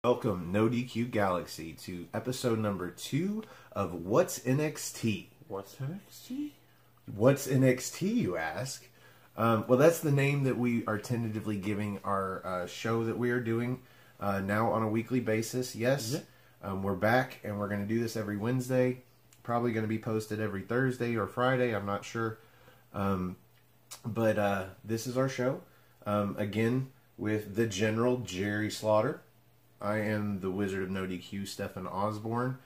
Welcome, No DQ Galaxy, to episode number 2 of What's NXT? What's NXT? What's NXT, you ask? Well, that's the name that we are tentatively giving our show that we are doing now on a weekly basis. Yes, we're back, and we're going to do this every Wednesday. Probably going to be posted every Thursday or Friday. I'm not sure. But this is our show. Again, with the General Jerry Slaughter. I am the Wizard of No DQ, Stephen Osborne,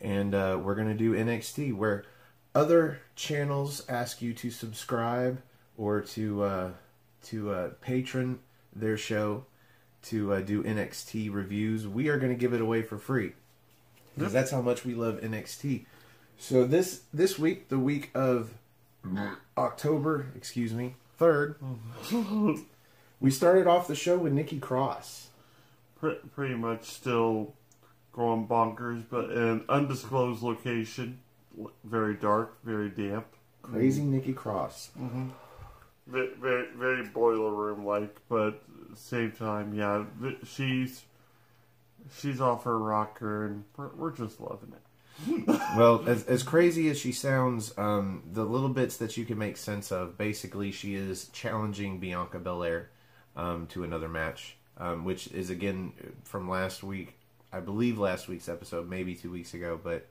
and we're going to do NXT, where other channels ask you to subscribe or to patron their show to do NXT reviews. We are going to give it away for free, because that's how much we love NXT. So this week, the week of October, 3rd, we started off the show with Nikki Cross. Pretty much still going bonkers, but in an undisclosed location. Very dark, very damp. Crazy Nikki Cross. Mm-hmm. Very, very boiler room-like, but at the same time, yeah, she's off her rocker, and we're just loving it. Well, as crazy as she sounds, the little bits that you can make sense of, basically she is challenging Bianca Belair to another match. Which is, again, from last week, I believe last week's episode, maybe 2 weeks ago, but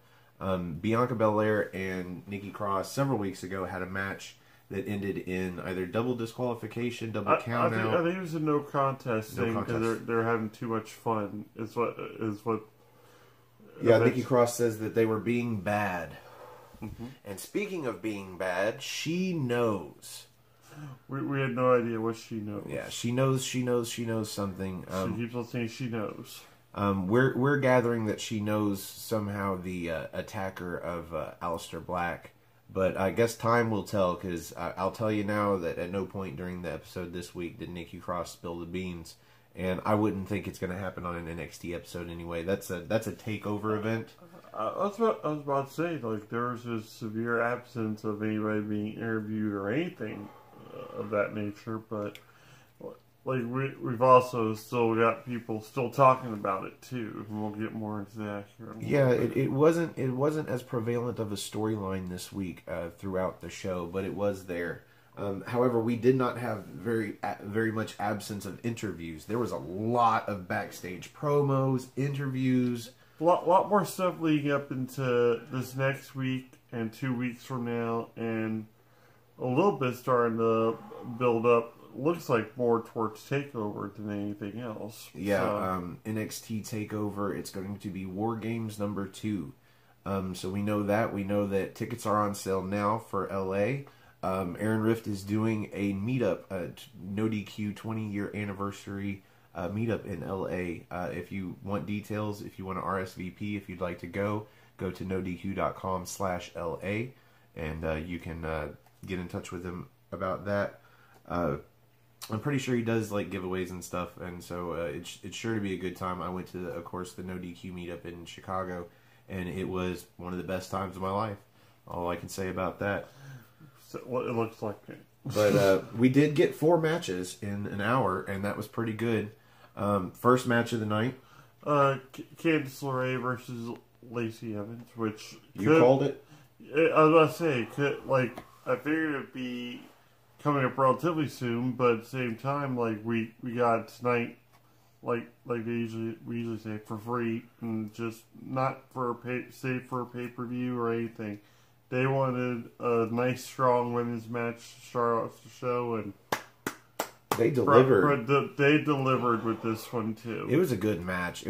Bianca Belair and Nikki Cross several weeks ago had a match that ended in either double disqualification, double count out. I think it was a no contest thing, because they're having too much fun, is what. Yeah, Nikki Cross says that they were being bad. Mm-hmm. And speaking of being bad, she knows. We had no idea what she knows. Yeah, she knows something. She keeps on saying she knows. We're gathering that she knows somehow the attacker of Aleister Black, but I guess time will tell, because I'll tell you now that at no point during the episode this week did Nikki Cross spill the beans, and I wouldn't think it's going to happen on an NXT episode anyway. That's a takeover event. That's what I was about to say. Like, there was a severe absence of anybody being interviewed or anything of that nature, but like we've also still got people still talking about it too, and we'll get more into that here. Yeah, it wasn't as prevalent of a storyline this week throughout the show, but it was there. However, we did not have very much absence of interviews. There was a lot of backstage promos, interviews, a lot more stuff leading up into this next week and 2 weeks from now, and a little bit starting to build up. Looks like more towards TakeOver than anything else. Yeah, NXT TakeOver. It's going to be War Games number 2. So we know that. We know that tickets are on sale now for LA. Aaron Rift is doing a meetup, No DQ 20-year anniversary meetup in LA. If you want details, if you want to RSVP, if you'd like to go to nodq.com/LA, and you can get in touch with him about that. I'm pretty sure he does like giveaways and stuff, and so it's sure to be a good time. I went to, of course, the No DQ meetup in Chicago, and it was one of the best times of my life. All I can say about that. So, well, it looks like it. But we did get 4 matches in an hour, and that was pretty good. First match of the night. Candice LeRae versus Lacey Evans, which You called it? I was about to say, I figured it'd be coming up relatively soon, but at the same time, like we got it tonight, like we usually say, for free, and just not for save for a pay-per-view or anything. They wanted a nice, strong women's match to start off the show, and they delivered. They delivered with this one too. It was a good match. It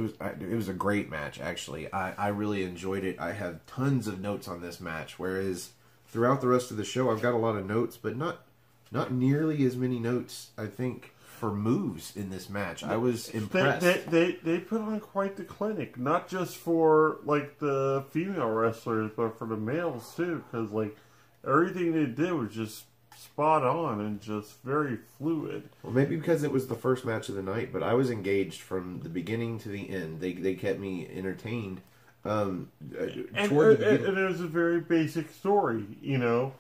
was a great match, actually. I really enjoyed it. I have tons of notes on this match, whereas throughout the rest of the show, I've got a lot of notes, but not nearly as many notes, I think, for moves in this match. I was impressed. They put on quite the clinic, not just for like the female wrestlers, but for the males too. Because like everything they did was just spot on and just very fluid. Well, maybe because it was the first match of the night, but I was engaged from the beginning to the end. They kept me entertained. And it was a very basic story, you know.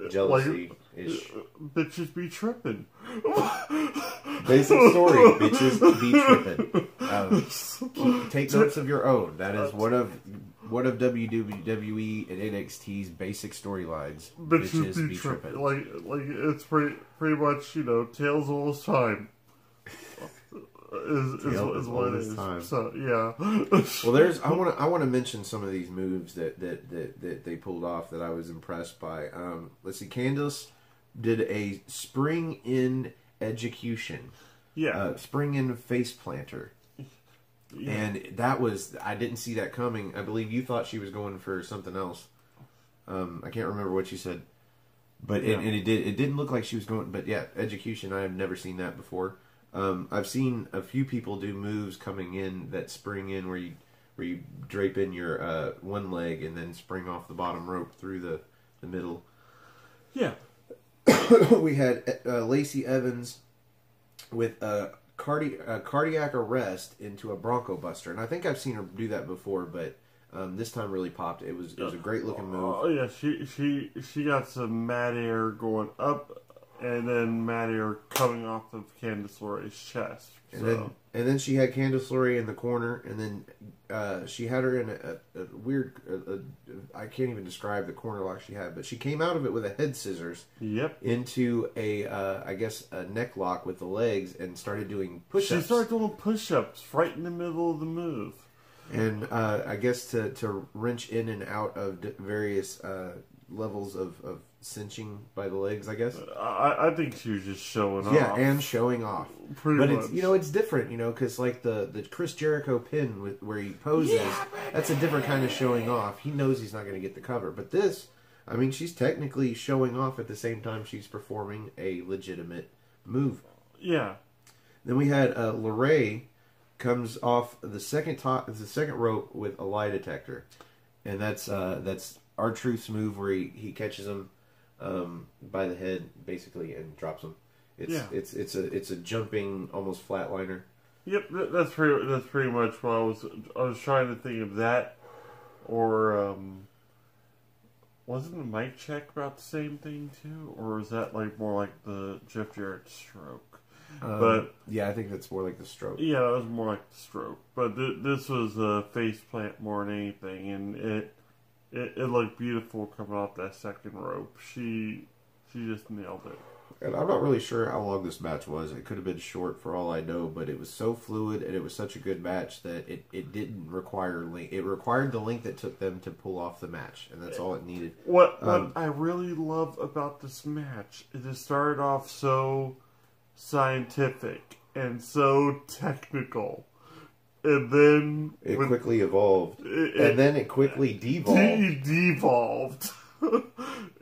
jealousy-ish. Bitches be tripping. Basic story, bitches be tripping. Take notes of your own. That is one of WWE and NXT's basic storylines. Bitches be tripping. Like it's pretty much, Tales all this time. Is what it is. Time. So yeah. Well, I want to mention some of these moves that they pulled off that I was impressed by. Let's see, Candice did a spring in execution. Yeah. Spring in face planter. Yeah. And I didn't see that coming. I believe you thought she was going for something else. I can't remember what you said, but it didn't look like she was going. But yeah, execution. I have never seen that before. I've seen a few people do moves coming in that spring in where you drape in your one leg and then spring off the bottom rope through the middle. Yeah. We had Lacey Evans with a cardiac arrest into a Bronco Buster, and I think I've seen her do that before, but this time really popped. It was a great looking move. Oh yeah, she got some mad air going up, and then mad air coming off of Candice LeRae's chest. And then she had Candice LeRae in the corner, and then she had her in a weird. I can't even describe the corner lock she had, but she came out of it with a head scissors. Yep. Into I guess a neck lock with the legs, and started doing push-ups. She started doing push-ups right in the middle of the move. And I guess to wrench in and out of various levels of cinching by the legs, I guess. I think she was just showing off. Yeah, and showing off. Pretty much. It's it's different, because like the Chris Jericho pin where he poses, that's a different kind of showing off. He knows he's not going to get the cover. But this, she's technically showing off at the same time she's performing a legitimate move. Yeah. Then we had LeRae comes off the second rope with a lie detector, and that's R-Truth's move where he catches him by the head basically and drops him. It's a jumping almost flatliner. Yep, that's pretty much what I was trying to think of that, or wasn't the mic check about the same thing too, or was that more like the Jeff Jarrett stroke? But yeah, I think that's more like the stroke. Yeah, it was more like the stroke. But this was a face plant more than anything, and it looked beautiful coming off that second rope. She just nailed it. And I'm not really sure how long this match was. It could have been short for all I know, but it was so fluid and it was such a good match that it didn't require length. It required the length it took them to pull off the match, and that's all it needed. What I really love about this match is it started off so scientific and so technical, and then it quickly evolved, and then it quickly devolved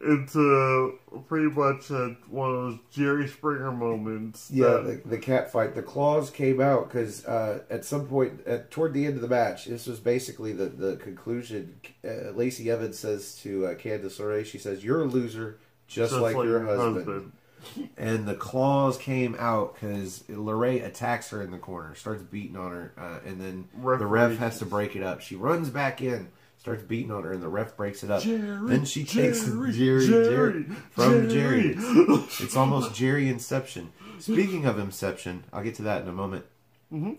into pretty much one of those Jerry Springer moments. Yeah, the cat fight. The claws came out because at some point toward the end of the match, this was basically the conclusion. Lacey Evans says to Candice LeRae, she says, "You're a loser, just like your husband." And the claws came out because LeRae attacks her in the corner, starts beating on her, and then the ref has to break it up. She runs back in, starts beating on her, and the ref breaks it up. Then she takes Jerry from Jerry. It's almost Jerry Inception. Speaking of Inception, I'll get to that in a moment. Mm-hmm.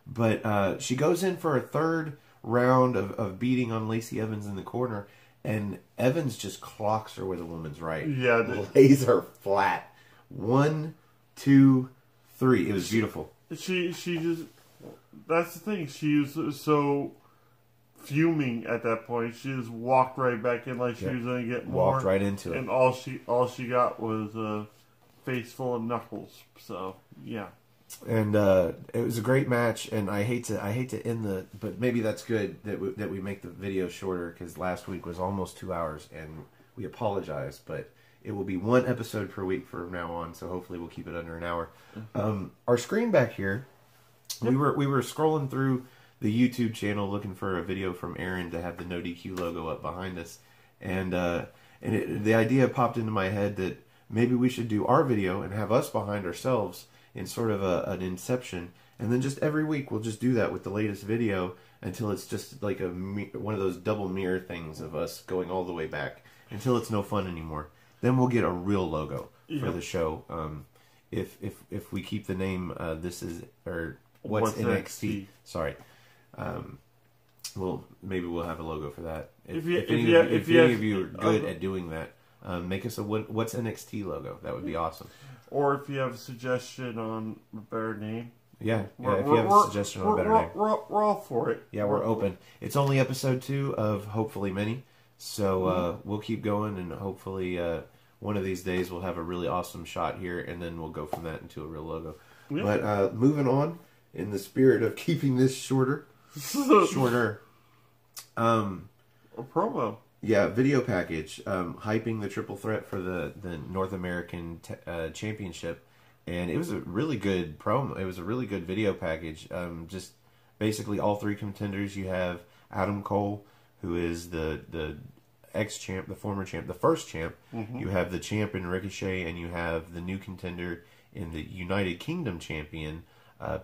But she goes in for a third round of beating on Lacey Evans in the corner, and Evans just clocks her with a woman's right. Yeah. Lays her flat. 1, 2, 3. It was beautiful. She just... That's the thing. She was so fuming at that point. She just walked right back in like she was going to get more. Walked right into it. And all she got was a face full of knuckles. So, yeah. And it was a great match, and I hate to end but maybe that's good that we make the video shorter, because last week was almost 2 hours, and we apologize, but it will be one episode per week from now on, so hopefully we'll keep it under an hour. Our screen back here, we were scrolling through the YouTube channel looking for a video from Aaron to have the No DQ logo up behind us, and the idea popped into my head that maybe we should do our video and have us behind ourselves in sort of an inception, and then just every week we'll just do that with the latest video until it's just like one of those double mirror things of us going all the way back, until it's no fun anymore. then we'll get a real logo for Yep. the show. If we keep the name, this is or what's NXT? Sorry. Well, maybe we'll have a logo for that. If any of you are good at doing that, make us a what's NXT logo. That would be awesome. Or if you have a suggestion on a better name. Yeah, if you have a suggestion on a better name. We're all for it. Yeah, we're open. It's only episode 2 of hopefully many. So we'll keep going, and hopefully one of these days we'll have a really awesome shot here, and then we'll go from that into a real logo. Yeah. But moving on, in the spirit of keeping this shorter. A promo. Yeah, video package, hyping the triple threat for the North American Championship, and it was a really good promo. It was a really good video package. Just basically all 3 contenders. You have Adam Cole, who is the ex-champ, the former champ, the first champ. Mm-hmm. You have the champ in Ricochet, and you have the new contender in the United Kingdom champion,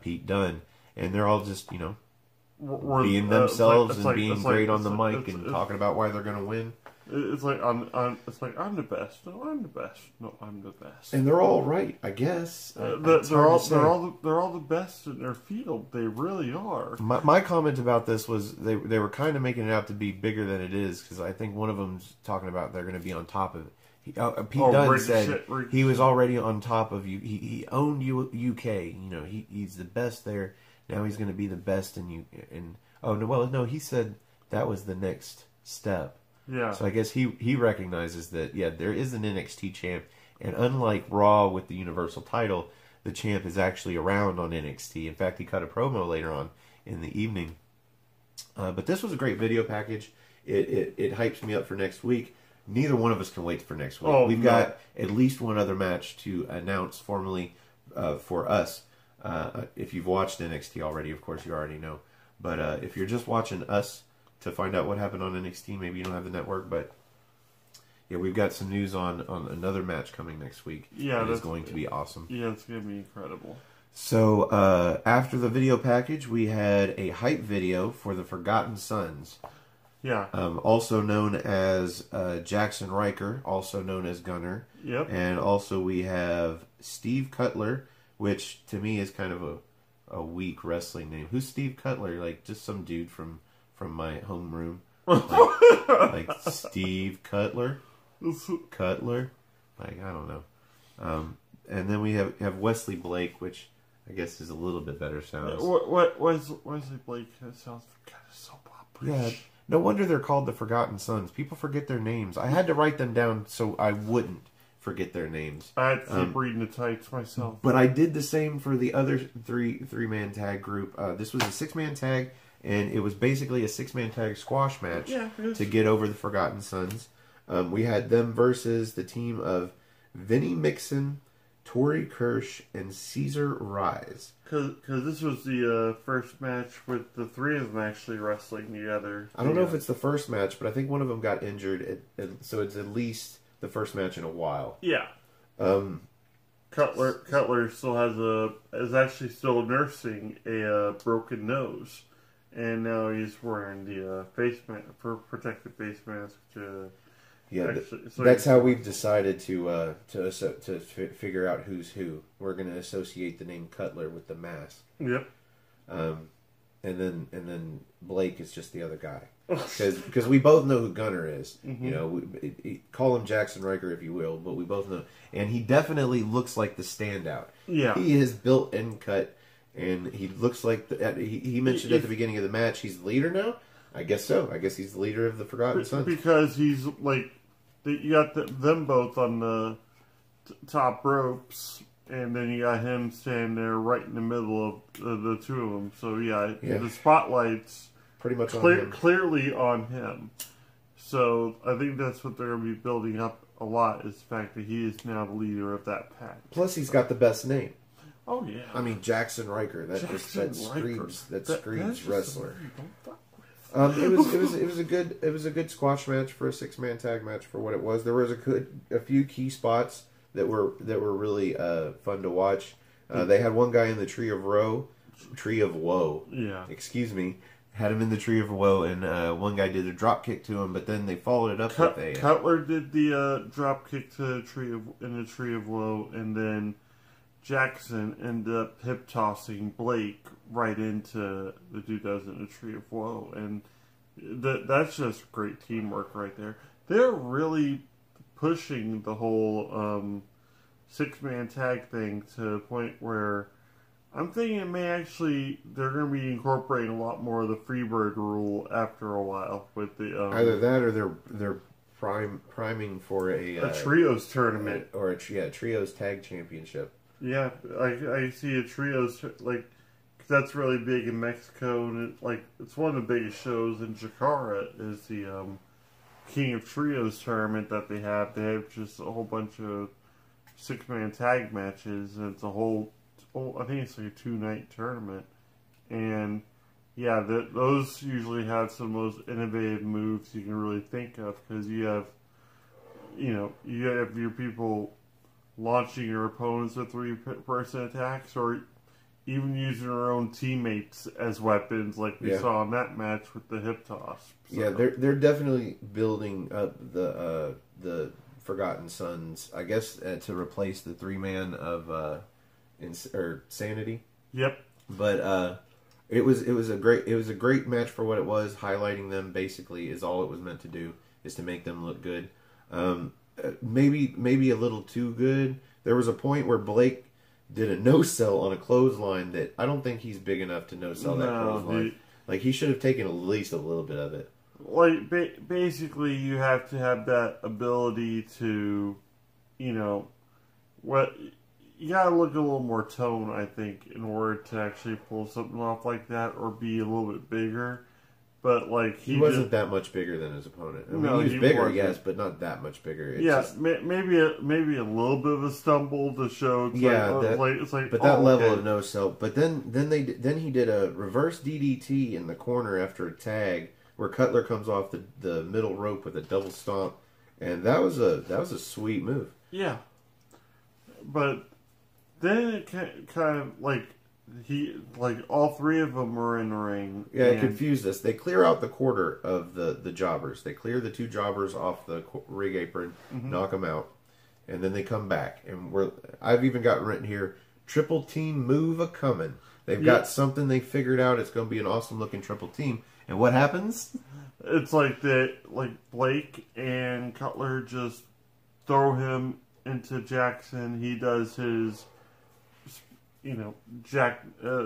Pete Dunne. And they're all just, being themselves and being great on the mic and talking about why they're going to win. It's like I'm the best. No, I'm the best. No, I'm the best. And they're all right, I guess. They're all the best in their field. They really are. My comment about this was they were kind of making it out to be bigger than it is, because I think one of them's talking about they're going to be on top of it. Pete Dunne said he was already on top of you. He owned UK. He's the best there. Now he's going to be the best he said that was the next step. Yeah. So I guess he recognizes that, there is an NXT champ, and unlike Raw with the Universal title, the champ is actually around on NXT. In fact, he cut a promo later on in the evening. But this was a great video package. It hypes me up for next week. Neither one of us can wait for next week. We've got at least one other match to announce formally for us. If you've watched NXT already, of course, you already know. But if you're just watching us to find out what happened on NXT, maybe you don't have the network, but yeah, we've got some news on another match coming next week. Yeah, it's going to be awesome. Yeah, it's going to be incredible. So after the video package, we had a hype video for the Forgotten Sons. Yeah. Also known as Jackson Riker, also known as Gunner. Yep. And also we have Steve Cutler, which to me is kind of a weak wrestling name. Who's Steve Cutler? Like just some dude from my homeroom. Like Steve Cutler? Cutler? Like, I don't know. And then we have Wesley Blake, which I guess is a little bit better sounds. Wesley Blake sounds kind of soap opera. Yeah. No wonder they're called the Forgotten Sons. People forget their names. I had to write them down so I wouldn't forget their names. I had to keep reading the tights myself. But I did the same for the other three-man tag group. This was a 6-man tag, and it was basically a 6-man tag squash match to get over the Forgotten Sons. We had them versus the team of Vinnie Mixon, Torrey Kirsch, and Caesar Rise. Because this was the first match with the 3 of them actually wrestling together. I don't know if it's the first match, but I think one of them got injured, so it's at least the first match in a while. Yeah. Cutler still is actually still nursing a broken nose, and now he's wearing the protective face mask. That's how we've decided to figure out who's who. We're going to associate the name Cutler with the mask. Yep. And then Blake is just the other guy. Because we both know who Gunner is. Mm-hmm. You know, call him Jackson Riker if you will, but we both know. And he definitely looks like the standout. Yeah. He is built and cut, and he looks like... He mentioned at the beginning of the match, he's the leader now? I guess so. I guess he's the leader of the Forgotten Sons. Because he's like... You got them both on the top ropes, and then you got him standing there right in the middle of the 2 of them. So, the spotlight's... Pretty much clearly on him. So I think that's what they're going to be building up a lot, is the fact that he is now the leader of that pack. Plus, he's got the best name. Oh yeah, I mean Jackson Riker. That screams wrestler. It was a good squash match for a 6-man tag match for what it was. There was a few key spots that were really fun to watch. They had one guy in the Tree of Woe. Yeah. Excuse me. had him in the Tree of Woe, and one guy did a drop kick to him, but then they followed it up with a Cutler did the drop kick to the Tree of Woe, and then Jackson ended up hip tossing Blake right into the dude that was in the Tree of Woe, and that's just great teamwork right there. They're really pushing the whole 6-man tag thing to the point where I'm thinking they're going to be incorporating a lot more of the Freebird rule after a while with the either that or they're priming for a trios tournament or a trios tag championship. Yeah, I see a trios like that's really big in Mexico, and it's one of the biggest shows in Jakarta is the King of Trios tournament that they have. They have just a whole bunch of 6-man tag matches, and it's I think it's like a 2-night tournament. And yeah, those usually have some of the most innovative moves you can really think of, because you have your people launching your opponents with 3-person attacks, or even using their own teammates as weapons, like we saw in that match with the hip toss. So. Yeah, they're definitely building up the Forgotten Sons, I guess, to replace the 3-man of Sanity. Yep. But it was a great match for what it was. Highlighting them basically is all it was meant to do, is to make them look good. Maybe a little too good. There was a point where Blake did a no-sell on a clothesline that I don't think he's big enough to no-sell that clothesline. Like, he should have taken at least a little bit of it. Like, basically, you have to have that ability to, you gotta look a little more tone, I think, in order to actually pull something off like that, or be a little bit bigger. But he wasn't that much bigger than his opponent. I mean, he was bigger, yes, but not that much bigger. It's maybe a little bit of a stumble to show. But that level of no sell. But then he did a reverse DDT in the corner after a tag where Cutler comes off the middle rope with a double stomp, and that was a sweet move. Yeah, but then it kind of all 3 of them were in the ring. Yeah, it confused us. They clear out the quarter of the jobbers. They clear the 2 jobbers off the ring apron, knock them out, and then they come back. And I've even got written here, triple team move a coming. They've got something they figured out. It's going to be an awesome looking triple team. And what happens? It's like Blake and Cutler just throw him into Jackson. He does his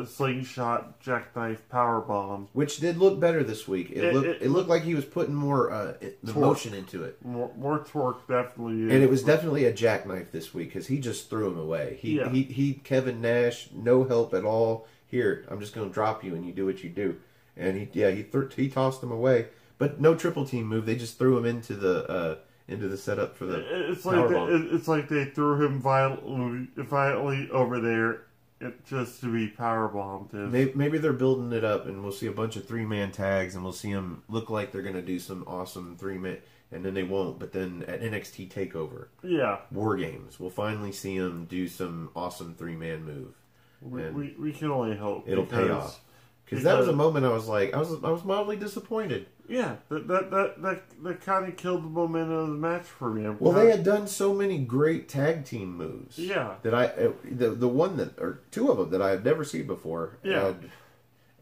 slingshot, jackknife, power bomb, which did look better this week. It looked like he was putting more emotion into it. More torque, definitely. And it was definitely a jackknife this week because he just threw him away. He Kevin Nash, no help at all. Here, I'm just going to drop you, and you do what you do. And he tossed him away, but no triple team move. They just threw him into the setup for the. It's like they threw him violently over there. Just to be powerbombed. Maybe they're building it up, and we'll see a bunch of 3-man tags, and we'll see them look like they're going to do some awesome 3-man, and then they won't. But then at NXT Takeover, War Games, we'll finally see them do some awesome 3-man move. We can only hope it'll pay off. Because that was a moment I was mildly disappointed. Yeah, that kind of killed the momentum of the match for me. Well, they had done so many great tag team moves. Yeah, that the one that, or 2 of them that I had never seen before. Yeah,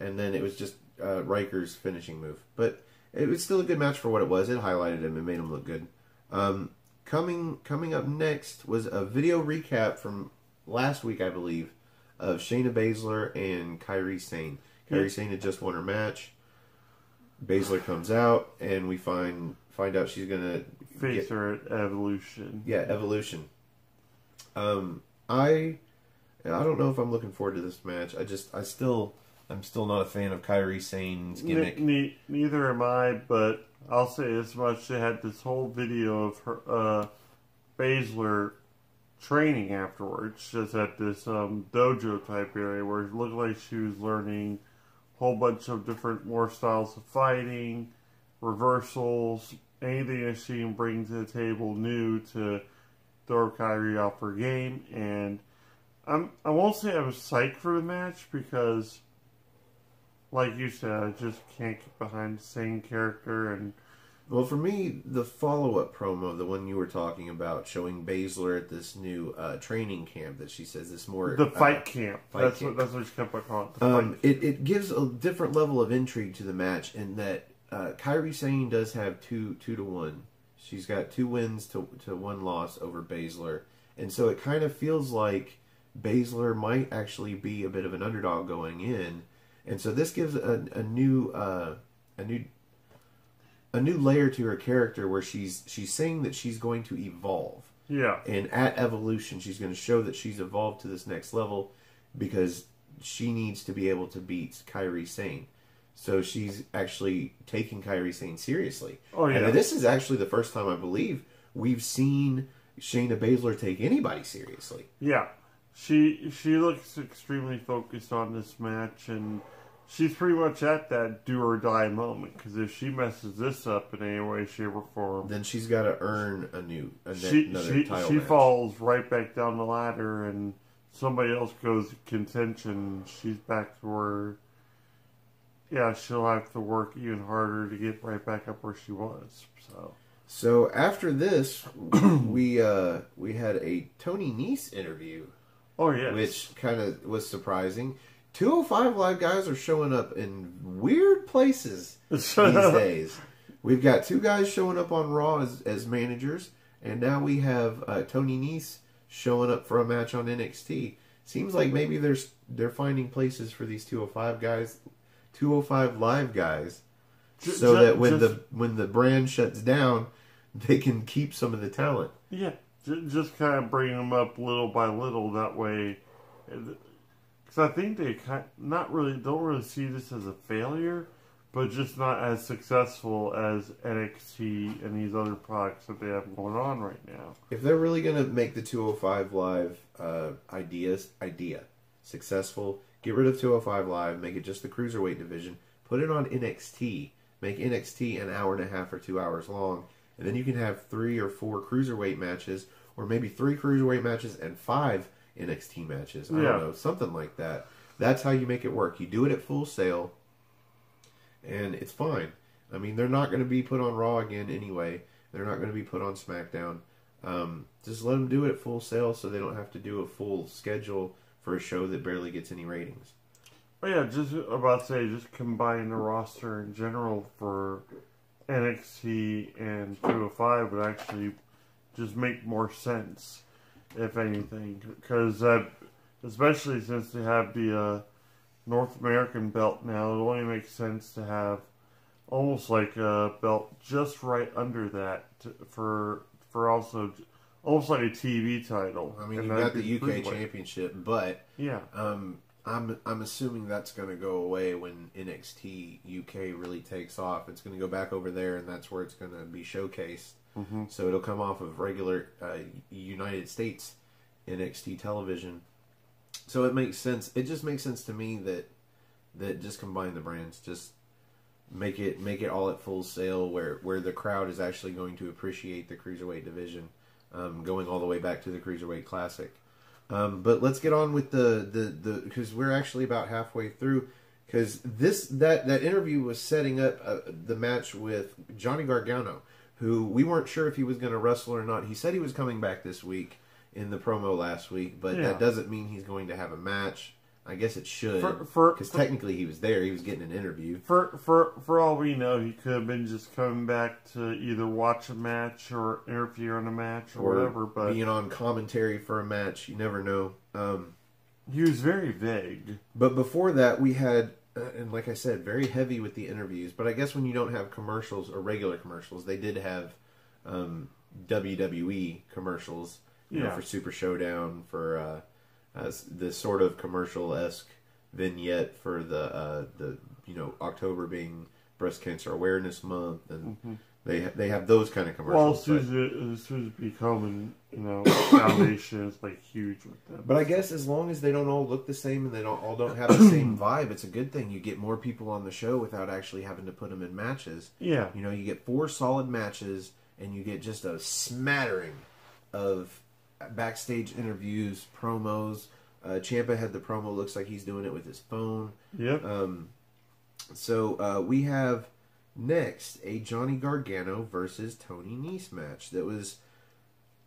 and then it was just Riker's finishing move, but it was still a good match for what it was. It highlighted him and made him look good. Coming up next was a video recap from last week, I believe, of Shayna Baszler and Kairi Sane. Kairi Sane had just won her match. Baszler comes out, and we find out she's gonna face her at Evolution. Yeah, Evolution. I don't know if I'm looking forward to this match. I'm still not a fan of Kairi Sane's gimmick. Neither am I, but I'll say as much. They had this whole video of her Baszler training afterwards, just at this dojo type area where it looked like she was learning whole bunch of more styles of fighting, reversals, anything that she can bring to the table new to throw Kairi off her game. And I won't say I was psyched for the match because like you said, I just can't get behind the same character. And Well, for me, the follow-up promo, the one you were talking about, showing Baszler at this new training camp that she says is more the fight camp. That's what she kept on calling it. The fight it gives a different level of intrigue to the match in that Kairi Sane does have 2-1. She's got 2 wins to 1 loss over Baszler, and so it kind of feels like Baszler might actually be a bit of an underdog going in, and so this gives a new layer to her character where she's saying that she's going to evolve. Yeah. And at Evolution, she's going to show that she's evolved to this next level because she needs to be able to beat Kairi Sane. So she's actually taking Kairi Sane seriously. Oh, yeah. And this is actually the first time, I believe, we've seen Shayna Baszler take anybody seriously. Yeah. She looks extremely focused on this match, and she's pretty much at that do or die moment. Because if she messes this up in any way, shape, or form, then she's got to earn another title She match. falls right back down the ladder, and somebody else goes to contention. She's back to where, yeah, she'll have to work even harder to get right back up where she was. So after this, we had a Tony Nese interview. Oh, yes. Which kind of was surprising. 205 Live guys are showing up in weird places these days. We've got 2 guys showing up on Raw as managers, and now we have Tony Nese showing up for a match on NXT. Seems like maybe they're finding places for these 205 guys, 205 Live guys, so that when the brand shuts down, they can keep some of the talent. Yeah. Just kind of bring them up little by little. That way, because I think they don't really see this as a failure, but just not as successful as NXT and these other products that they have going on right now. If they're really going to make the 205 Live idea successful, get rid of 205 Live, make it just the Cruiserweight division, put it on NXT, make NXT an hour and a half or 2 hours long, and then you can have 3 or 4 Cruiserweight matches, or maybe 3 Cruiserweight matches and 5 NXT matches. I don't know, something like that. That's how you make it work. You do it at Full Sail, and it's fine. I mean, they're not going to be put on Raw again anyway. They're not going to be put on SmackDown. Just let them do it at Full Sail so they don't have to do a full schedule for a show that barely gets any ratings. Oh yeah, just about to say, just combine the roster in general for NXT and 205 would actually just make more sense, if anything, because especially since they have the North American belt now, it only makes sense to have almost like a belt just right under that for also almost like a TV title. I mean, you got the UK Championship, but yeah, I'm assuming that's going to go away when NXT UK really takes off. It's going to go back over there, and that's where it's going to be showcased. Mm-hmm. So it'll come off of regular United States NXT television. So it makes sense. It just makes sense to me that just combine the brands, just make it all at Full Sail, where the crowd is actually going to appreciate the Cruiserweight division, going all the way back to the Cruiserweight Classic. But let's get on with the because we're actually about halfway through. Because that interview was setting up the match with Johnny Gargano, who we weren't sure if he was going to wrestle or not. He said he was coming back this week in the promo last week, but that doesn't mean he's going to have a match. I guess it should, because technically he was there. He was getting an interview. For all we know, he could have been just coming back to either watch a match or interfere on a match or whatever. But being on commentary for a match, you never know. He was very vague. But before that, we had, and like I said, very heavy with the interviews. But I guess when you don't have commercials or regular commercials, they did have WWE commercials, you know, for Super Showdown, for the sort of commercial-esque vignette for the October being Breast Cancer Awareness Month, and they have those kind of commercials. Well, as soon as it becoming, foundation is like huge with them. But I guess as long as they don't all look the same and they don't have the same vibe, it's a good thing. You get more people on the show without actually having to put them in matches. Yeah. You get 4 solid matches, and you get just a smattering of backstage interviews, promos. Ciampa had the promo. Looks like he's doing it with his phone. Yep. So we have next a Johnny Gargano versus Tony Nese match. That was,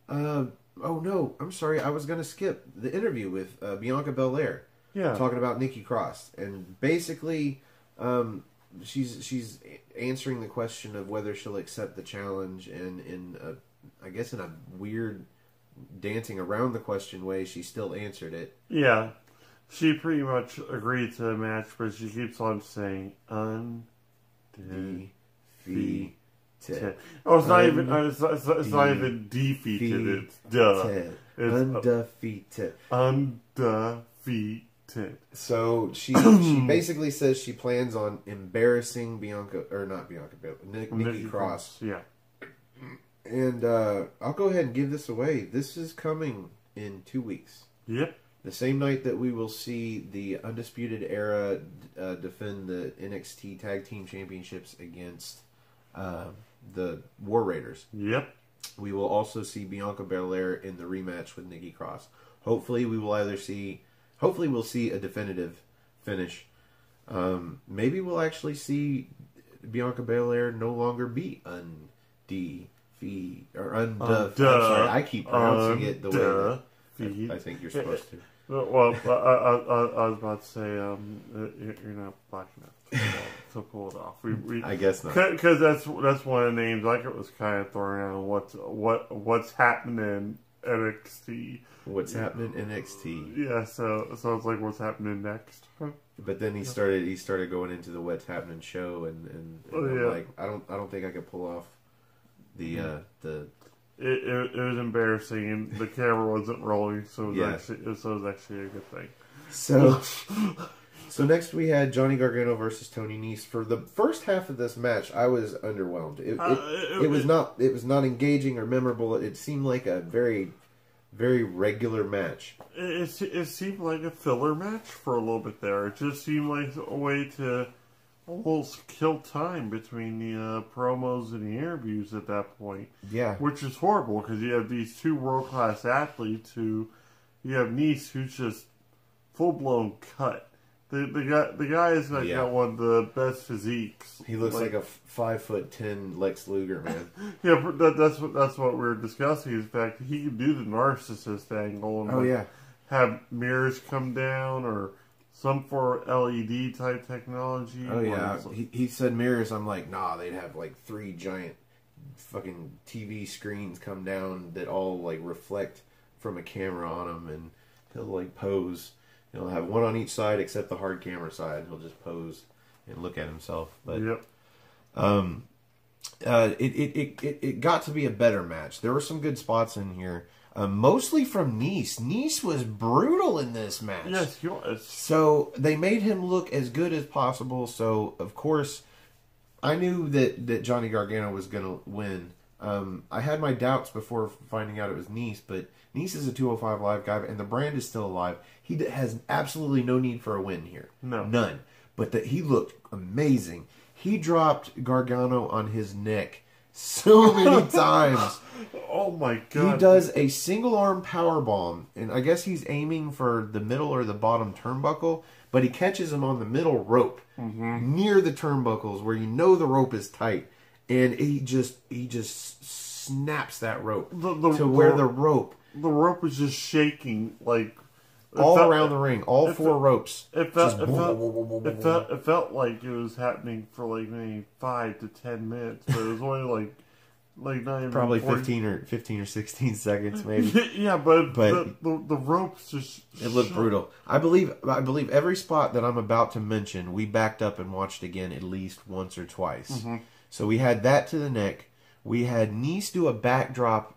oh no, I'm sorry, I was gonna skip the interview with Bianca Belair. Yeah. Talking about Nikki Cross, and basically, she's answering the question of whether she'll accept the challenge, and I guess in a weird dancing around the question way, she still answered it. Yeah. She pretty much agreed to the match, but she keeps on saying undefeated. Oh, it's not even. It's not even defeated. It's duh. It's undefeated. Undefeated. So she basically says she plans on embarrassing Nikki Cross. Yeah. And I'll go ahead and give this away. This is coming in 2 weeks. Yep. The same night that we will see the Undisputed Era defend the NXT Tag Team Championships against the War Raiders. Yep. We will also see Bianca Belair in the rematch with Nikki Cross. Hopefully we'll see a definitive finish. Maybe we'll actually see Bianca Belair no longer be undefeated. I'm sorry, I keep pronouncing it the way that I think you're supposed to. Well, I was about to say, you're not black enough to pull it off. I guess not, because that's one of the names. Like it was kind of thrown out. What's happening in NXT? What's happening in NXT? Yeah, so it's like what's happening next. But then he started going into the what's happening show, and I'm like, I don't think I could pull off the. It was embarrassing, and the camera wasn't rolling, so it was actually a good thing. So next we had Johnny Gargano versus Tony Nese. For the first half of this match, I was underwhelmed. It was not engaging or memorable. It seemed like a very, very regular match. It seemed like a filler match for a little bit there. It just seemed like a way to almost kill time between the promos and the interviews at that point. Yeah. Which is horrible, because you have these two world-class athletes who... You have Nese, who's just full-blown cut. The guy has got one of the best physiques. He looks like a 5'10" Lex Luger, man. Yeah, but that's what we were discussing. Is the fact that he can do the narcissist angle and have mirrors come down or some for LED type technology. Oh yeah, he said mirrors. I'm like, nah, they'd have like 3 giant fucking TV screens come down that all like reflect from a camera on him, and he'll like pose. He'll have one on each side except the hard camera side. He'll just pose and look at himself. But it got to be a better match. There were some good spots in here. Mostly from Nese. Nese was brutal in this match. Yes, he was. So they made him look as good as possible. So, of course, I knew that Johnny Gargano was going to win. I had my doubts before finding out it was Nese, but Nese is a 205 Live guy, and the brand is still alive. He has absolutely no need for a win here. No. None. But he looked amazing. He dropped Gargano on his neck so many times. Oh my god. He does a single arm power bomb, and I guess he's aiming for the middle or the bottom turnbuckle, but he catches him on the middle rope near the turnbuckles where you know the rope is tight, and he just snaps that rope where the rope was just shaking like around the ring, all 4 ropes. It felt like it was happening for like maybe 5 to 10 minutes, but it was only like not even probably 15 or 16 seconds, maybe. Yeah, but the ropes just it looked brutal. I believe every spot that I'm about to mention, we backed up and watched again at least once or twice. So we had that to the neck. We had Nese do a backdrop.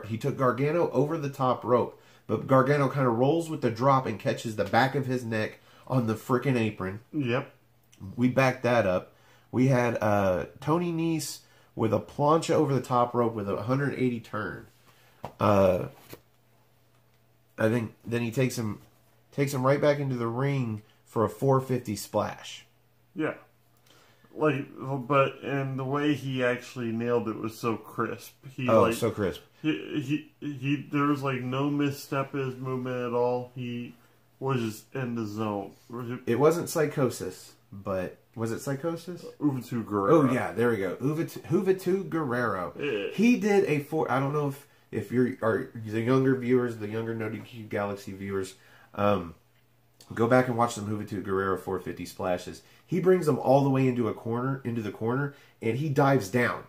He took Gargano over the top rope, but Gargano kind of rolls with the drop and catches the back of his neck on the frickin' apron. Yep. We backed that up. We had Tony Nese with a plancha over the top rope with a 180 turn. I think then he takes him right back into the ring for a 450 splash. Yeah. And the way he actually nailed it was so crisp. So crisp. He there was like no misstep in his movement at all. He was just in the zone. It wasn't psychosis, but Was it Psychosis? Juventud Guerrero. Oh yeah, there we go. Juventud Guerrero. Yeah. He did a four. I don't know if you're the younger viewers, the younger No DQ Galaxy viewers, go back and watch some Juventud Guerrero 450 splashes. He brings them all the way into the corner, and he dives down.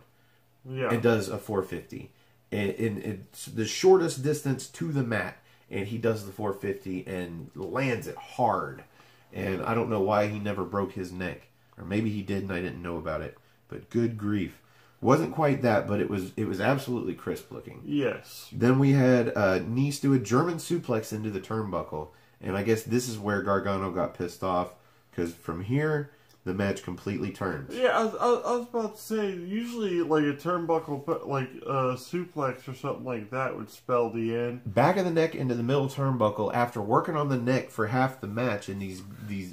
Yeah. And does a 450, and it's the shortest distance to the mat, and he does the 450 and lands it hard. And I don't know why he never broke his neck. Or maybe he did and I didn't know about it. But good grief. Wasn't quite that, but it was absolutely crisp looking. Yes. Then we had Nice do a German suplex into the turnbuckle. And I guess this is where Gargano got pissed off. Because from here, the match completely turns. Yeah, I was about to say, usually like a turnbuckle, like a suplex or something like that would spell the end. Back of the neck into the middle turnbuckle after working on the neck for half the match in these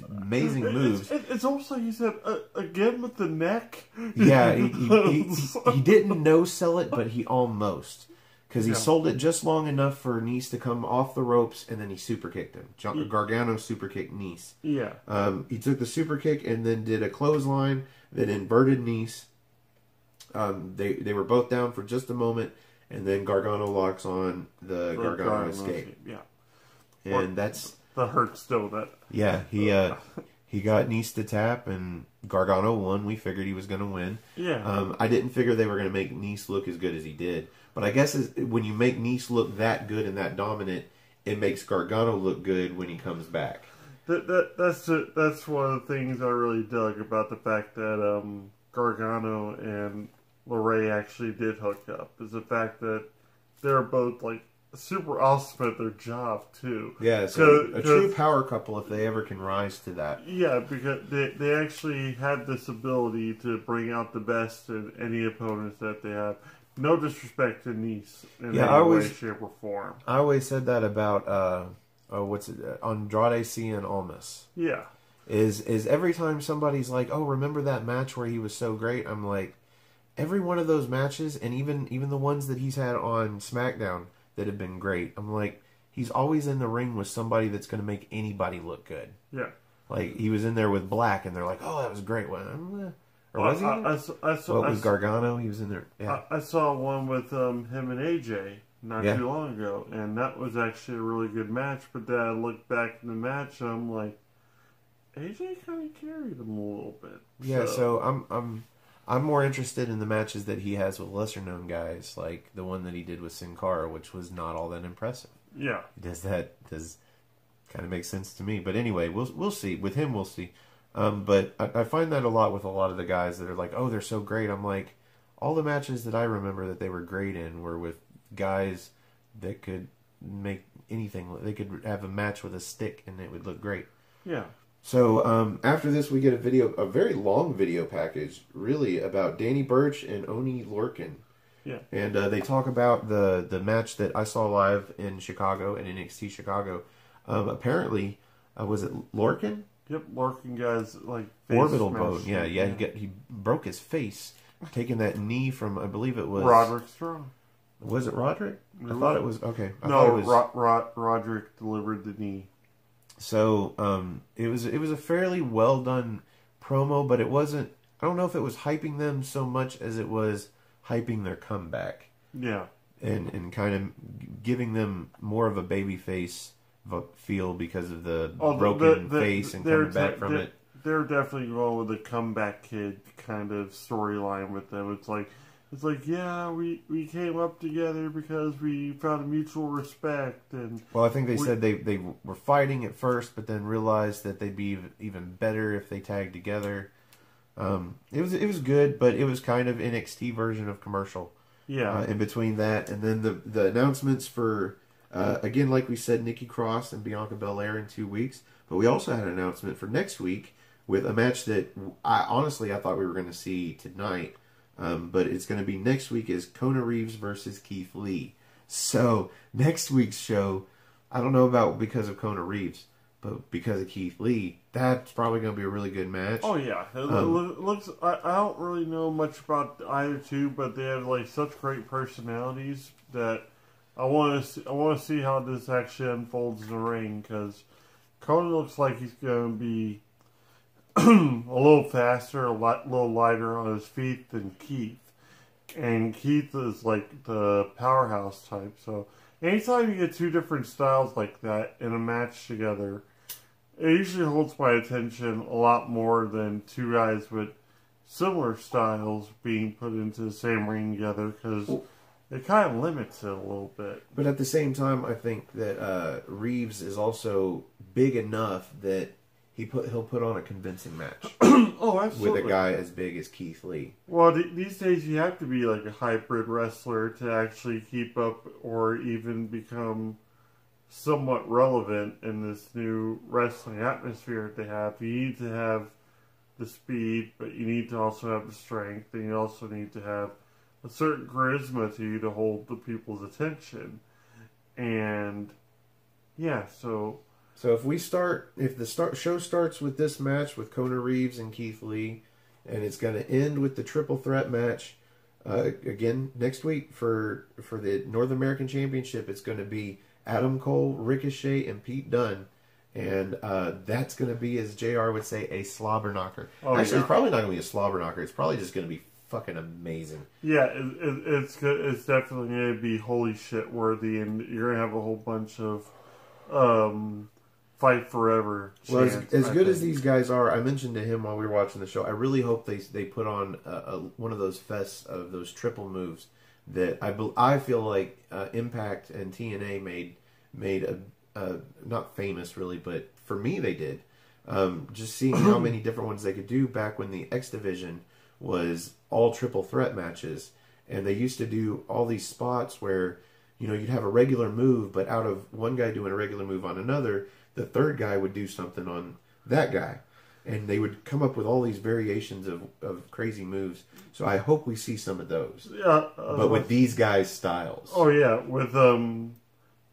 amazing moves. It's almost like he said, again with the neck? Yeah, he didn't no-sell it, but he almost. Because he sold it just long enough for Nice to come off the ropes, and then he super kicked him. Gargano super kicked Nice. Yeah. He took the super kick and then did a clothesline that inverted Nice. They were both down for just a moment, and then Gargano locks on the Gargano escape. Yeah. And that's the hurts donut. Yeah, he got Nice to tap, and Gargano won. We figured he was going to win. Yeah. I didn't figure they were going to make Nice look as good as he did. But I guess when you make Nice look that good and that dominant, it makes Gargano look good when he comes back. That's one of the things I really dug about the fact that Gargano and LeRae actually did hook up. Is the fact that they're both like super awesome at their job too. Yeah, so a true power couple if they ever can rise to that. Yeah, because they actually had this ability to bring out the best in any opponents that they have. No disrespect to Nice in any way, shape, or form. I always said that about Andrade Cien Almas. Yeah. Is every time somebody's like, oh, remember that match where he was so great? I'm like, every one of those matches, and even the ones that he's had on SmackDown that have been great, I'm like, he's always in the ring with somebody that's going to make anybody look good. Yeah. Like, he was in there with Black, and they're like, oh, that was a great one. Or was he? What was Gargano? He was in there. Yeah. I saw one with him and AJ not too long ago, and that was actually a really good match. But then I looked back in the match, and I'm like, AJ kind of carried him a little bit. Yeah, so I'm more interested in the matches that he has with lesser known guys, like the one that he did with Sin Cara, which was not all that impressive. Yeah, does kind of make sense to me. But anyway, we'll see. With him, we'll see. But I find that a lot with a lot of the guys that are like, oh, they're so great. I'm like, all the matches that I remember that they were great in were with guys that could make anything. They could have a match with a stick and it would look great. Yeah. So after this, we get a very long video package, really, about Danny Burch and Oni Lorcan. Yeah. And they talk about the match that I saw live in Chicago, in NXT Chicago. Apparently, was it Lorcan? Yep, Lorcan guy's like face orbital bone. Yeah. He broke his face, taking that knee from, I believe it was Roderick Strong. Was it Roderick? I thought it was okay. Roderick delivered the knee. So it was a fairly well done promo, but it wasn't. I don't know if it was hyping them so much as it was hyping their comeback. Yeah, and kind of giving them more of a baby face feel because of the broken face and coming back from it. They're definitely going with a comeback kid kind of storyline with them. It's like, yeah, we came up together because we found a mutual respect. And well, I think they said they were fighting at first, but then realized that they'd be even better if they tagged together. It was good, but it was kind of NXT version of commercial. Yeah. In between that, and then the announcements for again, like we said, Nikki Cross and Bianca Belair in 2 weeks. But we also had an announcement for next week with a match that I thought we were going to see tonight. But it's going to be next week is Kona Reeves versus Keith Lee. So next week's show, I don't know about because of Kona Reeves, but because of Keith Lee, that's probably going to be a really good match. Oh yeah, it looks. I don't really know much about either two, but they have like such great personalities that I want to see how this actually unfolds in the ring, because Kona looks like he's going to be a little faster, little lighter on his feet than Keith. And Keith is like the powerhouse type. So anytime you get two different styles like that in a match together, it usually holds my attention a lot more than two guys with similar styles being put into the same ring together, because it kind of limits it a little bit. But at the same time, I think that Reeves is also big enough that he'll put on a convincing match. Oh, absolutely. With a guy as big as Keith Lee. Well, these days you have to be like a hybrid wrestler to actually keep up or even become somewhat relevant in this new wrestling atmosphere that they have. You need to have the speed, but you need to also have the strength, and you also need to have a certain charisma to you to hold the people's attention. And yeah, so if the show starts with this match with Kona Reeves and Keith Lee, and it's going to end with the triple threat match again next week for the North American Championship, it's going to be Adam Cole, Ricochet, and Pete Dunne. And that's going to be, as JR would say, a slobber knocker. Oh, Actually, yeah. it's probably not going to be a slobber knocker. It's probably just going to be fucking amazing. yeah, it's good. It's definitely going to be holy shit worthy, and you're going to have a whole bunch of fight forever. Well, chants, as I good as think. these guys are, I mentioned to him while we were watching the show, I really hope they put on one of those fests of those triple moves that I feel like Impact and TNA made a not famous really, but for me they did. Just seeing how many different ones they could do back when the X Division was all triple threat matches, and they used to do all these spots where you'd have a regular move, but out of one guy doing a regular move on another, the third guy would do something on that guy. And they would come up with all these variations of crazy moves. So I hope we see some of those. Yeah, but with these guys' styles. Oh yeah, with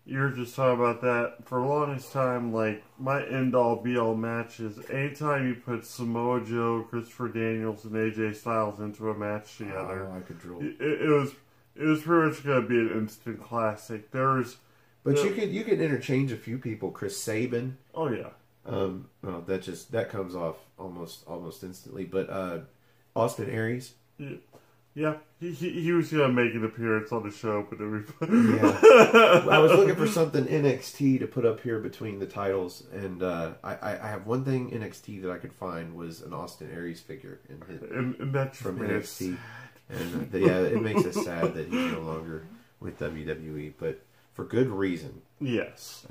you were just talking about that for the longest time. Like my end all be all matches. Anytime you put Samoa Joe, Christopher Daniels, and AJ Styles into a match together, I could drool. It was pretty much going to be an instant classic. But you could interchange a few people. Chris Sabin. Oh yeah. Well, that comes off almost instantly. But Austin Aries. Yeah, he was going to make an appearance on the show, but then yeah. I was looking for something NXT to put up here between the titles, and I have one thing NXT that I could find was an Austin Aries figure and that's from NXT. And it makes us sad that he's no longer with WWE, but for good reason. Yes.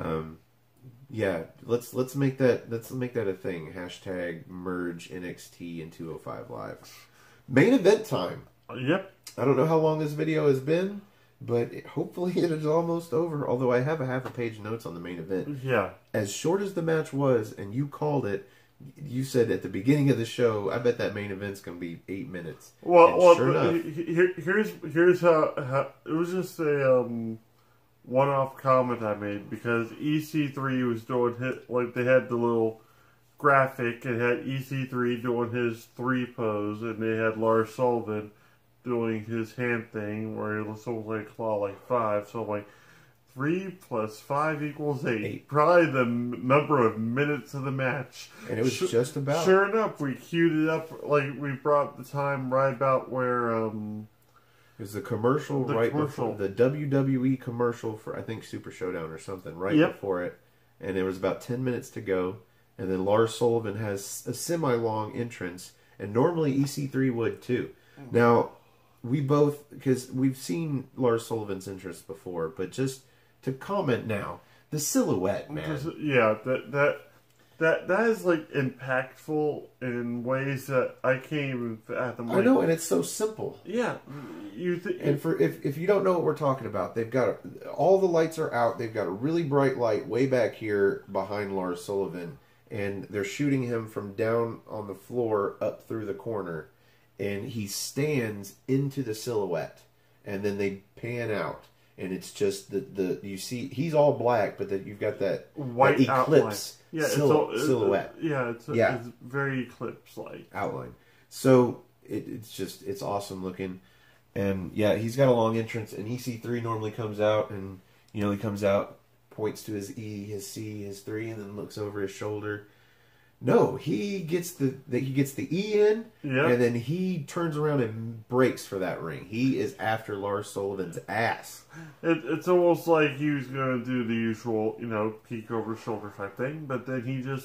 Yeah, let's make that a thing. Hashtag merge NXT and 205 Live. Main event time. Yep. I don't know how long this video has been, but hopefully it is almost over. Although I have a half a page notes on the main event. Yeah. As short as the match was, and you called it. You said at the beginning of the show, I bet that main event's going to be 8 minutes. Well, sure enough, here's how it was just a one-off comment I made, because EC3 was doing like they had the little graphic and had EC3 doing his 3 pose, and they had Lars Sullivan doing his hand thing where it was almost like claw like 5. So like 3 plus 5 equals 8. Probably the number of minutes of the match. And it was just about. Sure enough, we queued it up. Like we brought the time right about where. It was the commercial before the WWE commercial for I think Super Showdown or something before it, and there was about 10 minutes to go, and then Lars Sullivan has a semi-long entrance, and normally EC3 would too. Now we both, because we've seen Lars Sullivan's entrance before, but just to comment now, the silhouette, man. Yeah, that is like impactful in ways that I can't even fathom. I know, and it's so simple. Yeah, and for if you don't know what we're talking about, they've got all the lights are out. They've got a really bright light way back here behind Lars Sullivan, and they're shooting him from down on the floor up through the corner, and he stands into the silhouette, and then they pan out. And it's just you see he's all black, but that you've got that white eclipse silhouette. Yeah, it's very eclipse-like outline. So it's awesome looking, and yeah, he's got a long entrance. And EC3 normally comes out, and he comes out, points to his E, his C, his 3, and then looks over his shoulder. No, he gets the E in, Yep. and then he turns around and breaks for that ring. He is after Lars Sullivan's ass. It's almost like he was going to do the usual, peek over shoulder type thing, but then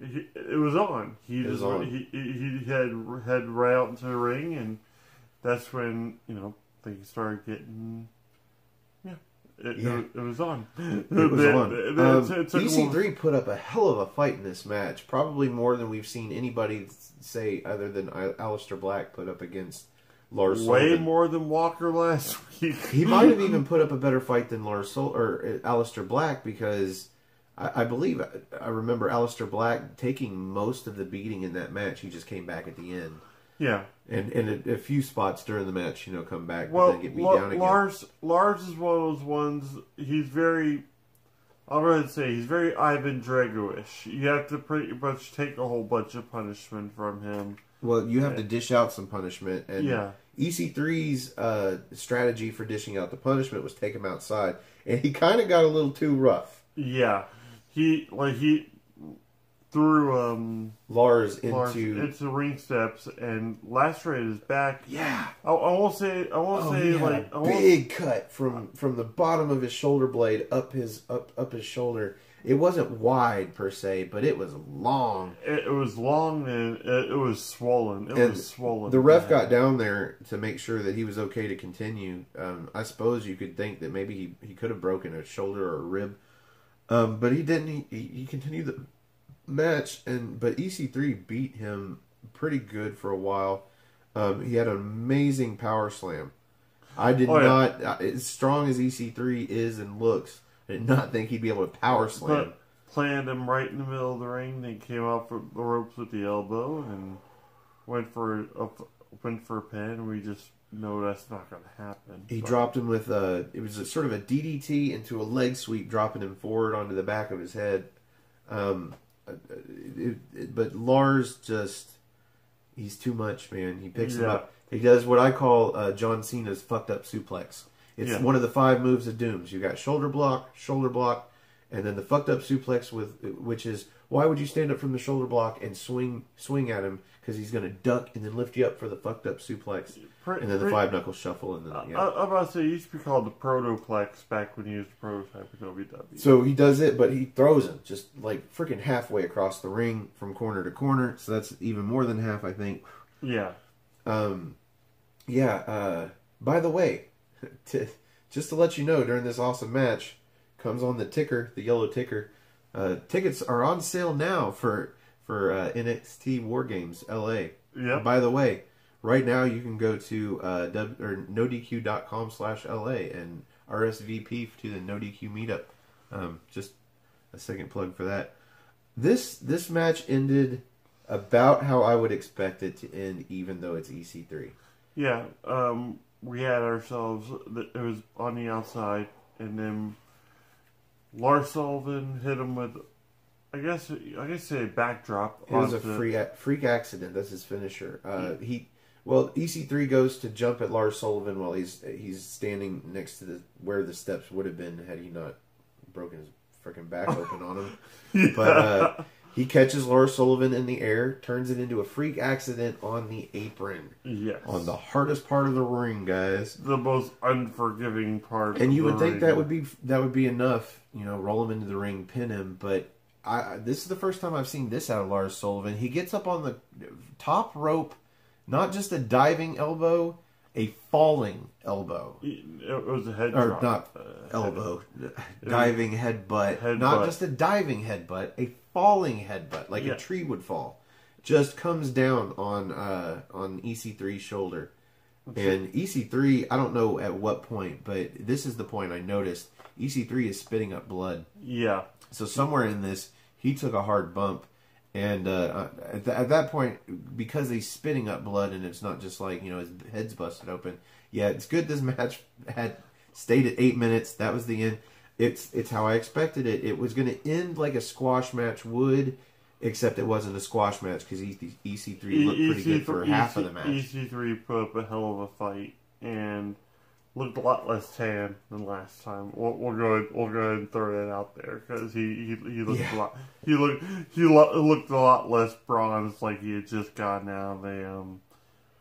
it was on. He head right out into the ring, and that's when things started getting. It was on. It was on. EC3 put up a hell of a fight in this match. Probably more than we've seen anybody say other than Aleister Black put up against Lars Sullivan. Way more than Walker last week. He might have even put up a better fight than Aleister Black, because I believe I remember Aleister Black taking most of the beating in that match. He just came back at the end. Yeah. And a few spots during the match, come back, well, but then get beat down again. Lars is one of those ones. He's very, I'll rather say, he's very Ivan Drago-ish. You have to pretty much take a whole bunch of punishment from him. Well, you have to dish out some punishment, and EC3's strategy for dishing out the punishment was take him outside, and he kind of got a little too rough. Yeah, he threw Lars into ring steps and lacerated his back. Yeah, I won't say a big cut from the bottom of his shoulder blade up his shoulder. It wasn't wide per se, but it was long. It was long and it was swollen. It was swollen. The ref got down there to make sure that he was okay to continue. I suppose you could think that maybe he could have broken a shoulder or a rib, but he didn't. He continued the match, but EC3 beat him pretty good for a while. He had an amazing power slam. I did not, as strong as EC3 is and looks, I did not think he'd be able to power slam. But planted him right in the middle of the ring. Then came out for the ropes with the elbow and went for a pin. We just know that's not going to happen. He dropped him with it was a sort of a DDT into a leg sweep, dropping him forward onto the back of his head. But Lars he's too much, man. He picks him up. He does what I call John Cena's fucked up suplex. It's one of the 5 moves of dooms. You got shoulder block, and then the fucked up suplex, which is, why would you stand up from the shoulder block and swing at him? Because he's going to duck and then lift you up for the fucked up suplex. And then the 5-knuckle shuffle. And then, I'm about to say, it used to be called the Protoplex back when he was the prototype of WWE. So he does it, but he throws him just like freaking halfway across the ring from corner to corner. So that's even more than half, I think. Yeah. By the way, just to let you know, during this awesome match, comes on the ticker, the yellow ticker. Tickets are on sale now for NXT War Games LA. Yeah. By the way, right now you can go to nodq.com/LA and RSVP to the NoDQ meetup. Just a second plug for that. This match ended about how I would expect it to end, even though it's EC3. Yeah. We had ourselves. It was on the outside, and then Lars Sullivan hit him with, I guess say a backdrop. It was a freak accident. That's his finisher. EC3 goes to jump at Lars Sullivan while he's standing next to where the steps would have been had he not broken his freaking back open on him. Yeah. But he catches Lars Sullivan in the air, turns it into a freak accident on the apron. Yes. On the hardest part of the ring, guys. The most unforgiving part. And you would think that would be enough, roll him into the ring, pin him, but this is the first time I've seen this out of Lars Sullivan. He gets up on the top rope, not just a diving elbow, a falling elbow. It was a head drop. Or not elbow. Diving headbutt. Not just a diving headbutt, a falling headbutt, like a tree would fall. Just comes down on EC3's shoulder. And EC3, I don't know at what point, but this is the point I noticed. EC3 is spitting up blood. Yeah. So somewhere in this, he took a hard bump. And at that point, because he's spitting up blood and it's not just like, his head's busted open. Yeah, it's good this match had stayed at 8 minutes. That was the end. It's how I expected it. It was going to end like a squash match would, except it wasn't a squash match because EC3 looked pretty good for half of the match. EC3 put up a hell of a fight. And looked a lot less tan than last time. We'll go ahead and throw that out there because he looked a lot looked a lot less bronzed, like he had just gotten out of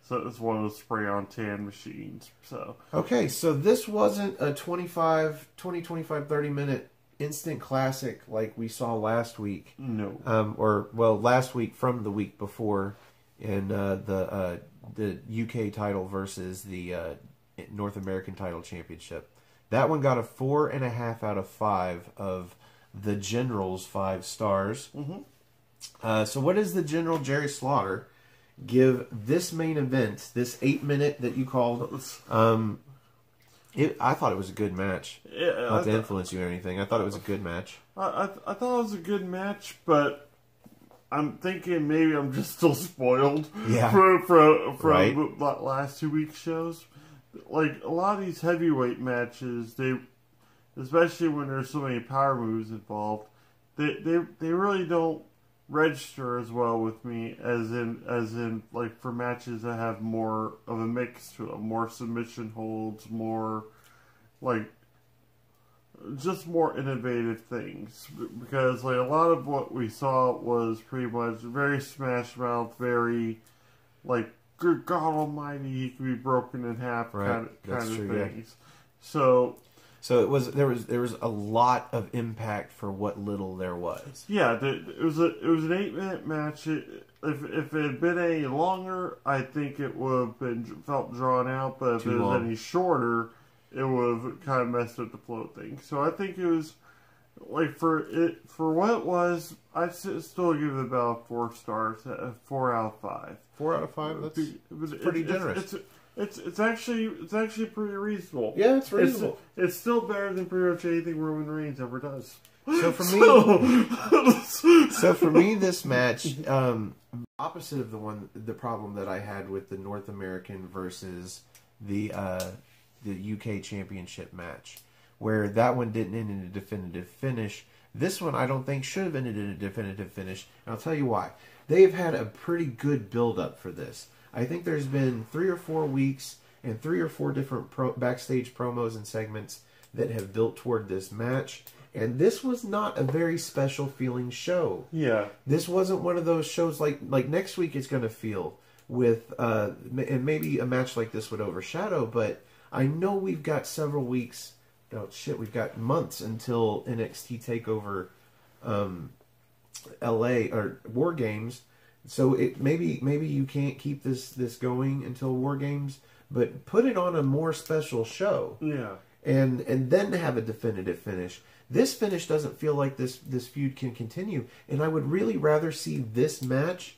so it's one of those spray on tan machines. So okay, so this wasn't a 20, 25, 30 minute instant classic like we saw last week. No. Last week from the week before in the UK title versus the North American title championship. That one got a 4.5 out of 5 of the General's 5 stars. Mm-hmm. So what does the General Jerry Slaughter give this main event, this 8-minute that you called? I thought it was a good match. Yeah, Not to influence you or anything. I thought it was a good match. I thought it was a good match, but I'm thinking maybe I'm just still spoiled from Right. last 2 weeks' shows. Like, a lot of these heavyweight matches, especially when there's so many power moves involved, they really don't register as well with me as in like for matches that have more of a mix to them, more submission holds, more like just more innovative things, because like a lot of what we saw was pretty much very smash mouth, very like good God Almighty, he could be broken in half kind of things. Yeah. So there was a lot of impact for what little there was. Yeah, it was an 8-minute match. If it had been any longer, I think it would have felt drawn out. But if it was any shorter, it would have kind of messed up the flow of things. So I think it was like for what it was, I'd still give it about 4 stars, 4 out of 5. 4 out of 5. That's pretty generous. It's actually pretty reasonable. Yeah, it's reasonable. It's still better than pretty much anything Roman Reigns ever does. So for me, this match, opposite of the problem that I had with the North American versus the UK Championship match, where that one didn't end in a definitive finish. This one I don't think should have ended in a definitive finish, and I'll tell you why. They've had a pretty good build-up for this. I think there's been 3 or 4 weeks and 3 or 4 different backstage promos and segments that have built toward this match. And this was not a very special feeling show. Yeah. This wasn't one of those shows like next week it's going to feel with, and maybe a match like this would overshadow, but I know we've got several weeks, we've got months until NXT TakeOver LA, or War Games. So maybe you can't keep this going until War Games, but put it on a more special show. Yeah. And then have a definitive finish. This finish doesn't feel like this feud can continue, and I would really rather see this match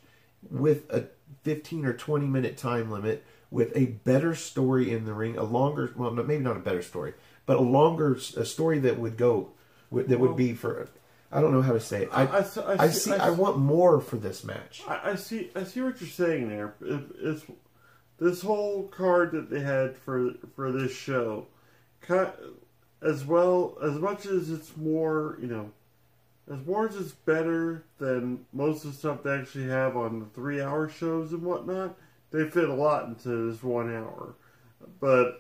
with a 15 or 20 minute time limit, with a better story in the ring, a longer, well, maybe not a better story, but a story that would go, would be for, I don't know how to say it. I want more for this match. I see what you're saying there. It's this whole card that they had for this show, as much as it's more, as more as it's better than most of the stuff they actually have on the 3-hour shows and whatnot. They fit a lot into this 1 hour, but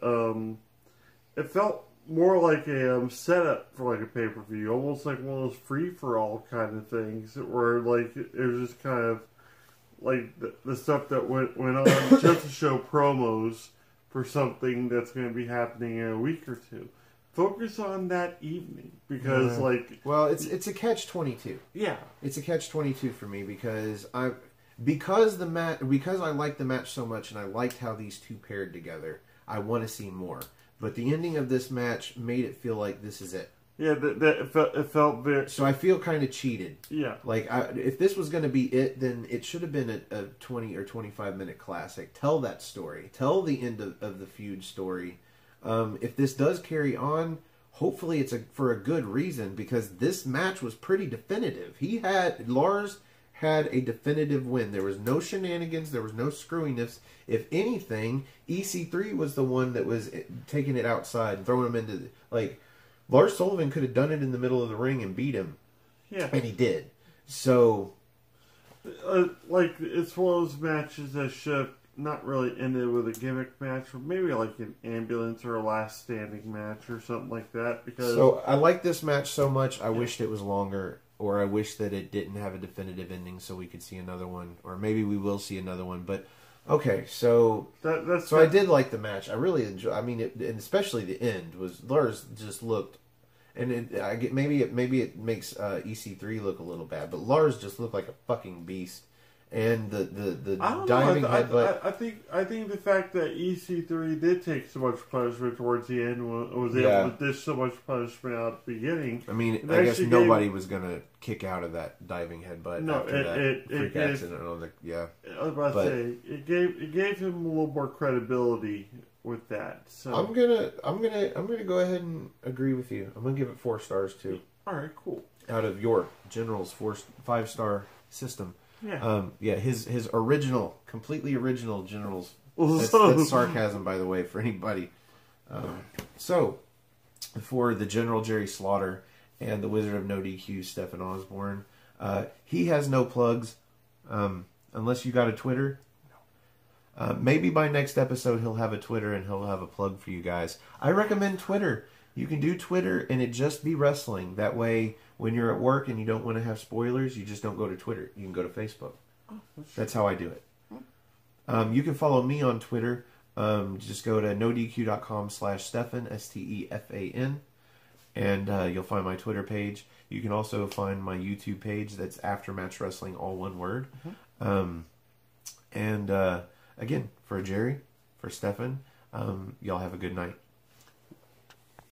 it felt more like a setup for like a pay-per-view, almost like one of those free-for-all kind of things, where like it was just kind of like the stuff that went on just to show promos for something that's going to be happening in a week or two. Focus on that evening, because it's a catch-22. Yeah, it's a catch-22 for me, because I liked the match so much and I liked how these two paired together. I want to see more. But the ending of this match made it feel like this is it. Yeah, it felt very... So I feel kind of cheated. Yeah. Like, if this was going to be it, then it should have been a 20 or 25 minute classic. Tell that story. Tell the end of the feud story. If this does carry on, hopefully it's for a good reason, because this match was pretty definitive. Lars had a definitive win. There was no shenanigans. There was no screwiness. If anything, EC3 was the one that was taking it outside, throwing him into Lars Sullivan could have done it in the middle of the ring and beat him. Yeah. And he did. So, it's one of those matches that should not really ended with a gimmick match, or maybe like an ambulance or a last standing match or something like that. Because so I like this match so much. I wished it was longer, or I wish that it didn't have a definitive ending, so we could see another one, or maybe we will see another one. But okay, so I did like the match. I really enjoy. I mean, and especially the end was Lars just looked, and maybe it makes EC3 look a little bad, but Lars just looked like a fucking beast. And the diving headbutt. I think the fact that EC3 did take so much punishment towards the end was able to dish so much punishment out at the beginning. I mean, I guess nobody was gonna kick out of that diving headbutt after that freak accident. I was about to say it gave him a little more credibility with that. So I'm gonna go ahead and agree with you. I'm gonna give it 4 stars too. All right, cool. Out of your General's 5-star system. Yeah. His original, completely original Generals. That's sarcasm, by the way, for anybody. So, for the General Jerry Slaughter and the Wizard of No DQ, Stephen Osborne, he has no plugs, unless you got a Twitter. Maybe by next episode he'll have a Twitter and he'll have a plug for you guys. I recommend Twitter. You can do Twitter and it just be wrestling. That way, when you're at work and you don't want to have spoilers, you just don't go to Twitter. You can go to Facebook. That's how I do it. You can follow me on Twitter. Just go to nodq.com/Stefan, Stefan. And you'll find my Twitter page. You can also find my YouTube page. That's Aftermatch Wrestling, all one word. And again, for Jerry, for Stefan, y'all have a good night.